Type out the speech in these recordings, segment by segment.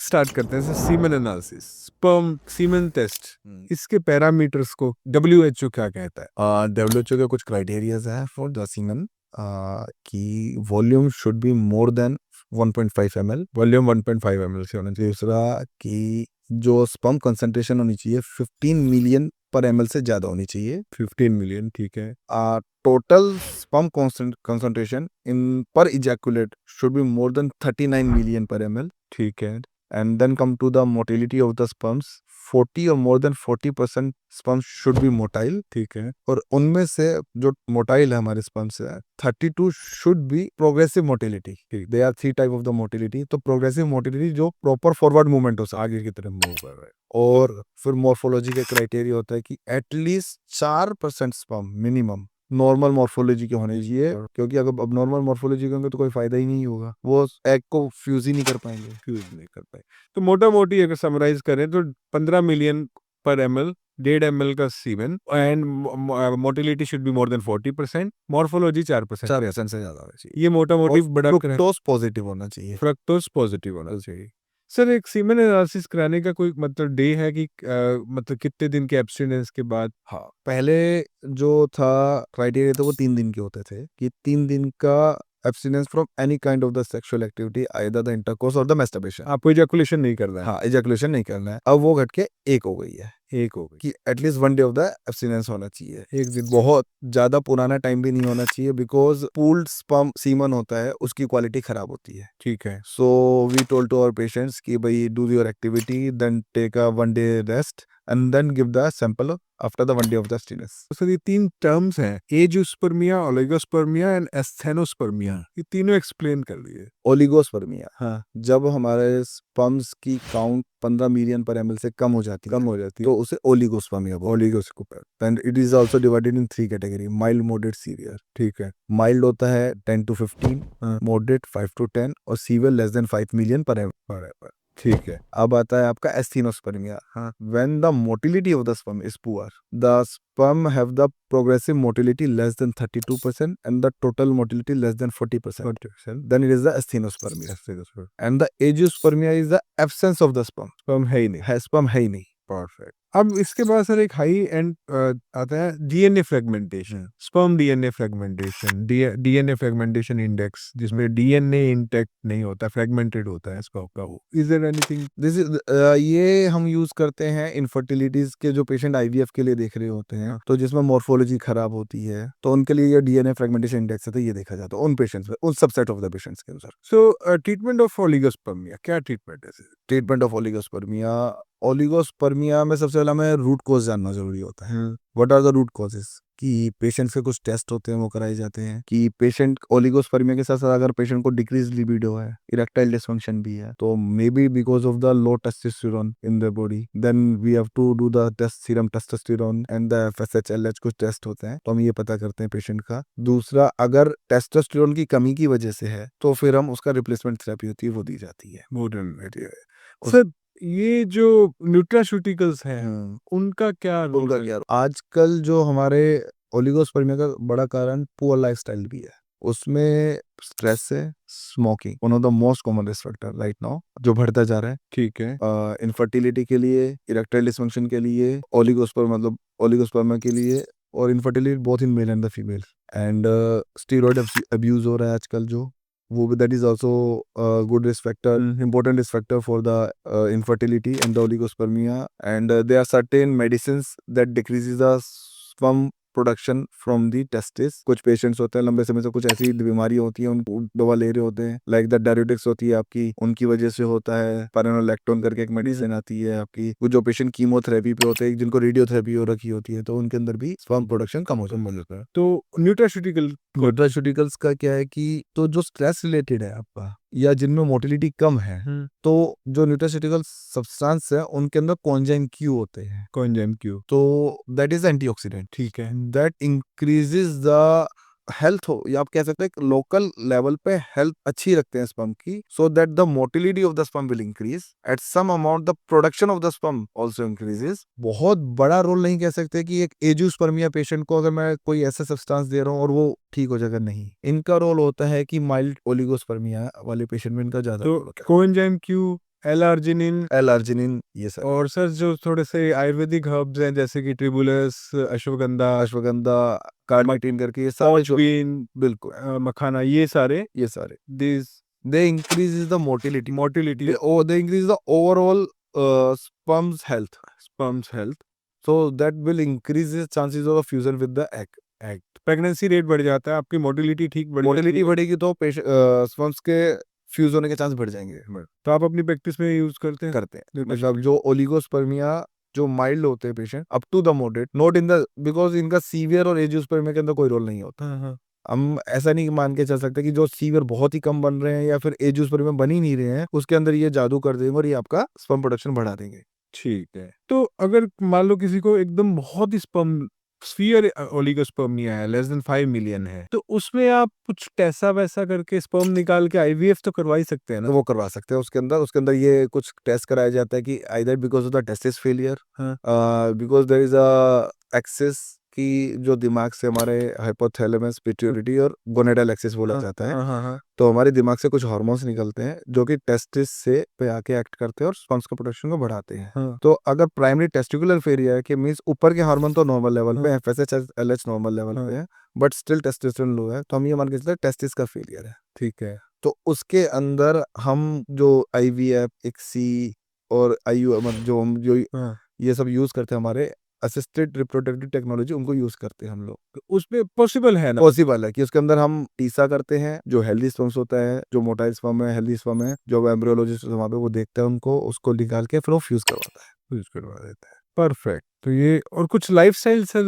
Start करते हैं semen analysis, sperm सीमेन test. हम्म। इसके पैरामीटर्स को WHO क्या कहता है? WHO के कुछ क्राइटेरियाज हैं फॉर द सीमन कि volume should be more then 1.5 ml। Volume 1.5 ml से होना चाहिए। दूसरा कि जो स्पर्म कंसंट्रेशन होनी चाहिए 15 मिलियन पर ml से ज़्यादा होनी चाहिए। 15 मिलियन, ठीक है। टोटल स्पर्म कंसंट्रेशन इन पर ejaculate should be more then 39 million पर ml। ठीक है। And then come to the motility of the sperms, 40 or more than 40% sperms should be motile। ठीक है। और उनमें से जो मोटाइल है हमारे स्पर्म से 32 should be progressive motility. They are 3 type of the motility. तो प्रोग्रेसिव मोटिलिटी जो प्रॉपर फॉरवर्ड मूवमेंट हो सके, आगे की तरफ मूव कर रहा है। और फिर मॉर्फोलॉजी के क्राइटेरिया होता है कि at least 4% sperm minimum normal morphology के होने चाहिए, क्योंकि अगर अब नॉर्मल मॉर्फोलॉजी के होंगे तो कोई फायदा ही नहीं होगा, वो एग को फ्यूज ही नहीं कर पाएंगे। फ्यूज नहीं कर पाए। तो मोटा मोटी अगर समराइज करें तो 15 मिलियन पर ml, 1.5 ml का semen, and motility should be more than 40%, morphology 4%। 4% से ज्यादा होना चाहिए। ये मोटा मोटी बड़ा फ्रुक्टोज पॉजिटिव होना चाहिए। फ्रक्टोज पॉजिटिव होना चाहिए। सर, एक सीमेन एनालिसिस कराने का कोई मतलब डे है कि मतलब कितने दिन के एब्स्टिनेंस के बाद? हाँ, पहले जो था क्राइटेरिया तो वो 3 दिन के होते थे कि 3 दिन का abstinence from any kind of the sexual activity, either the intercourse और द मैस्टरबेशन। आपको इजैकुलेशन नहीं करना है? हाँ, इजैकुलेशन नहीं करना है। अब वो घट के 1 हो गई है एक हो गई। कि at least 1 day of the abstinence होना चाहिए। एक दिन। बहुत ज्यादा पुराना टाइम भी नहीं होना चाहिए, बिकॉज पूल्ड स्पर्म सीमन होता है उसकी क्वालिटी खराब होती है। ठीक है। So we told to our patients कि भाई do your activity, then take a 1 day rest and then give the sample after the 1 day of the abstinence. तो सर, ये 3 टर्म्स हैं, एजियोस्पर्मिया, ओलिगोस्पर्मिया एंड एस्थेनोस्पर्मिया। ये तीनों एक्सप्लेन कर लिए। Oligospermia, हाँ। जब हमारे स्पर्म्स की काउंट 15 मिलियन पर ml से कम हो जाती कम है हो जाती है तो उसे ओलिगोस्पर्मिया बोलते हैं। ओलिगोस्कोपर। And it is also divided in 3 category, mild, moderate, severe. ठीक है। माइल्ड होता है 10 to 15, हाँ। मॉडरेट 5 to 10 और सीवियर लेस देन 5 मिलियन पर ml। बराबर। ठीक है। अब आता है आपका एस्थीनोस्पर्मिया। हाँ। When the motility of the sperm is poor, the sperm have the progressive motility less than 32% and the total motility less than 40%, 40%। then it is the asthenospermia. And the agiospermia is the absence of the sperm। Sperm है ही नहीं। है, sperm है ही नहीं। Perfect. अब इसके बाद sir एक high and आता है DNA fragmentation, sperm DNA fragmentation, DNA fragmentation index, जिसमें डीएनए इंटैक्ट नहीं होता, फ्रेगमेंटेड होता है स्पर्म का। वो is there anything? This is ये हम यूज करते हैं इनफर्टिलिटीज के जो पेशेंट आईवीएफ के लिए देख रहे होते हैं, तो जिसमें मॉर्फोलॉजी खराब होती है, तो उनके लिए ये डीएनए फ्रेगमेंटेशन इंडेक्स है, तो ये देखा जाता है उन पेशेंट्स में, उन सबसेट ऑफ द पेशेंट्स के अनुसार। सो ट्रीटमेंट ऑफ ओलिगोस्पर्मिया, क्या ट्रीटमेंट है sir? Treatment of oligospermia, oligospermia में सबसे पहले हमें रूट कॉज जानना जरूरी होता है। What are the root causes? कि पेशेंट्स के कुछ टेस्ट होते हैं वो कराए जाते हैं कि पेशेंट ओलिगोस्पर्मिया के साथ साथ अगर पेशेंट को डिक्रीज लिबिडो है, इरेक्टाइल डिसफंक्शन भी है, तो maybe because of the low testosterone in the body, then we have to do the test serum testosterone and the FSH कुछ टेस्ट होते हैं, तो हम ये पता करते हैं पेशेंट का। दूसरा, अगर टेस्टोस्टेरोन की कमी की वजह से है तो फिर हम उसका रिप्लेसमेंट थेरेपी होती है वो दी जाती है। मॉडर्न सर, ये जो न्यूट्रास्यूटिकल्स हैं उनका क्या रोल उनका है? क्या, आजकल जो हमारे ओलिगोस्पर्मिया का बड़ा कारण पुअर लाइफस्टाइल भी है। उसमें स्ट्रेस है, smoking, one of the most common risk factor right now जो बढ़ता जा रहा है। ठीक है। इनफर्टिलिटी के लिए, इरेक्टाइल डिसफंक्शन के लिए, ओलिगोस्पर्मिया के लिए, और infertility both in male and the female. And steroid abuse हो रहा है आजकल जो, वो that is also good risk factor, important risk factor for the infertility and the oligospermia. And there are certain medicines that decreases the sperm production from the testis. कुछ patients होते हैं लंबे समय से कुछ ऐसी बीमारी होती है, उनको दवा ले रहे होते हैं, लाइक द डायरेटिक्स होती है आपकी, उनकी वजह से होता है। पैरानोलैक्टोन करके एक मेडिसिन आती है आपकी। वो जो पेशेंट कीमोथेरेपी पे होते हैं, जिनको रेडियोथेरेपी हो रखी होती है, तो उनके अंदर भी स्पर्म प्रोडक्शन कम हो जाता है। तो न्यूट्रास्यूटिकल न्यूट्रास्यूटिकल्स का क्या है कि तो जो स्ट्रेस रिलेटेड है आपका, या जिनमें मोटिलिटी कम है, तो जो न्यूट्रास्यूटिकल सब्सटेंस है उनके अंदर कोएंजाइम क्यू होते हैं। कोएंजाइम क्यू, तो दैट इज एंटीऑक्सीडेंट। ठीक है। दैट इंक्रीजेस द हेल्थ, हो या आप कह सकते हैं लोकल लेवल पे हेल्थ अच्छी रखते हैं स्पर्म की, so that the motility of the sperm will increase at some amount, the production of the sperm also increases. बहुत बड़ा रोल नहीं कह सकते कि एक एजियोस्पर्मिया पेशेंट को अगर मैं कोई ऐसा सब्सटेंस दे रहा हूँ और वो ठीक हो जाएगा, नहीं। इनका रोल होता है कि माइल्ड ओलिगोस्पर्मिया वाले पेशेंट में इनका ज्यादा तो रोल होता है। कोएंजाइम क्यू L-arginine L-arginine, ये सारे और सर जो थोड़े से आयुर्वेदिक हर्ब्स हैं जैसे कि ट्रिबुलस, अश्वगंधा, अश्वगंधा, कार्निटीन करके ये सारे पॉच जो बीन, बिल्कुल मखाना, ये सारे ये सारे this they increases the motility, motility they increase the overall sperm's health, sperms health, so that will increase the chances of a fusion with the egg. Act pregnancy rate बढ़ जाता है, आपकी मोटिलिटी ठीक बढ़ जाती मोटिलिटी है, बढ़ेगी तो स्पर्म्स के फ्यूज होने के चांस बढ़ जाएंगे, तो आप अपनी प्रैक्टिस में यूज करते हैं। करते हैं मतलब जो ओलिगोस्पर्मिया जो माइल्ड होते हैं patient up to the moderate, not in the because इनका सीवियर और एजियोस्पर्मिया के अंदर कोई रोल नहीं होता। हाँ हाँ हम ऐसा नहीं मान के चल सकते कि जो सीवियर बहुत ही कम बन रहे हैं या फिर एजियोस्पर्मिया बन ही नहीं रहे हैं उसके अंदर ये जादू कर देंगे और ये आपका स्पर्म प्रोडक्शन बढ़ा देंगे। ठीक है। तो अगर मान लो किसी को एकदम बहुत ही स्पर्म स्फीयर ओलिगोस्पर्मिया है, लेस देन 5 मिलियन है, तो उसमें आप कुछ टैसा वैसा करके स्पर्म निकाल के आईवीएफ तो करवा ही सकते हैं ना। तो वो करवा सकते हैं उसके अंदर ये कुछ टेस्ट कराया जाता है कि either because of the testis failure, हाँ because there is a axis की जो दिमाग से हमारे हाइपोथैलेमस पिट्यूटरी और गोनेडल एक्सेस बोला जाता है, हाँ हाँ हाँ तो हमारे दिमाग से कुछ हार्मोन्स निकलते हैं जो कि टेस्टिस से पे आके एक्ट करते हैं और स्पर्म्स का प्रोडक्शन को बढ़ाते हैं। हाँ तो अगर प्राइमरी टेस्टिकुलर फेलियर है कि मींस ऊपर के हार्मोन तो नॉर्मल लेवल पे है, एफएसएच एलएच नॉर्मल लेवल पे है, बट स्टिल टेस्टोस्टेरोन लो है, तो हम ये मान के चलते हैं टेस्टिस का फेलियर है। ठीक है। तो उसके अंदर हम जो आईवीएफ, इक्सी और आईयू मतलब जो हम जो हाँ ये सब यूज करते हैं हमारे असिस्टेड रिप्रोडक्टिव टेक्नोलॉजी उनको यूज करते हैं हम लोग। तो उसमें पॉसिबल है ना। पॉसिबल है कि उसके अंदर हम टीसा करते हैं जो हेल्दी स्पर्म्स होता है, जो मोटाइल स्पर्म है, हेल्दी स्पर्म है, जो एम्ब्रियोलॉजिस्ट वहाँ पे वो देखता है उनको, उसको निकाल के फिर वो फ्यूज करवाता है। यूज करवा देता है। परफेक्ट। तो ये और कुछ लाइफस्टाइल से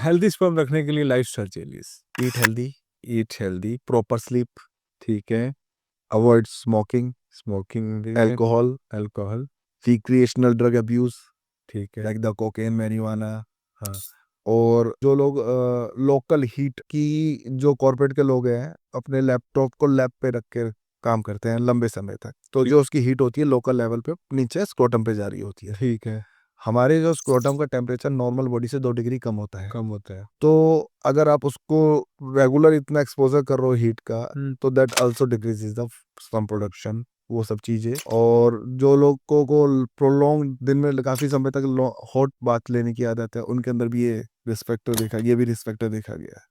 हेल्दी स्पर्म रखने के लिए lifestyle changes. Eat healthy, eat healthy, proper sleep, ठीक है। Avoid smoking, smoking, alcohol, alcohol, recreational drug abuse ठीक है। लाइक द कोकेन, मैरिजुआना, हाँ और जो लोग लोकल हीट की जो कॉर्पोरेट के लोग हैं अपने लैपटॉप को लैब पे रख के काम करते हैं लंबे समय तक, तो जो उसकी हीट होती है लोकल लेवल पे नीचे स्क्रोटम पे जा रही होती है। ठीक है। हमारे जो स्क्रोटम का टेम्परेचर नॉर्मल बॉडी से 2 डिग्री कम होता है, कम होता है। तो अगर आप उसको रेगुलर इतना एक्सपोजर कर रहे हो हीट का, तो that also decreases the sperm production, वो सब चीजें। और जो लोगों को प्रोलॉन्ग दिन में काफी समय तक हॉट बाथ लेने की आदत है उनके अंदर भी ये रिस्क फैक्टर देखा गया है।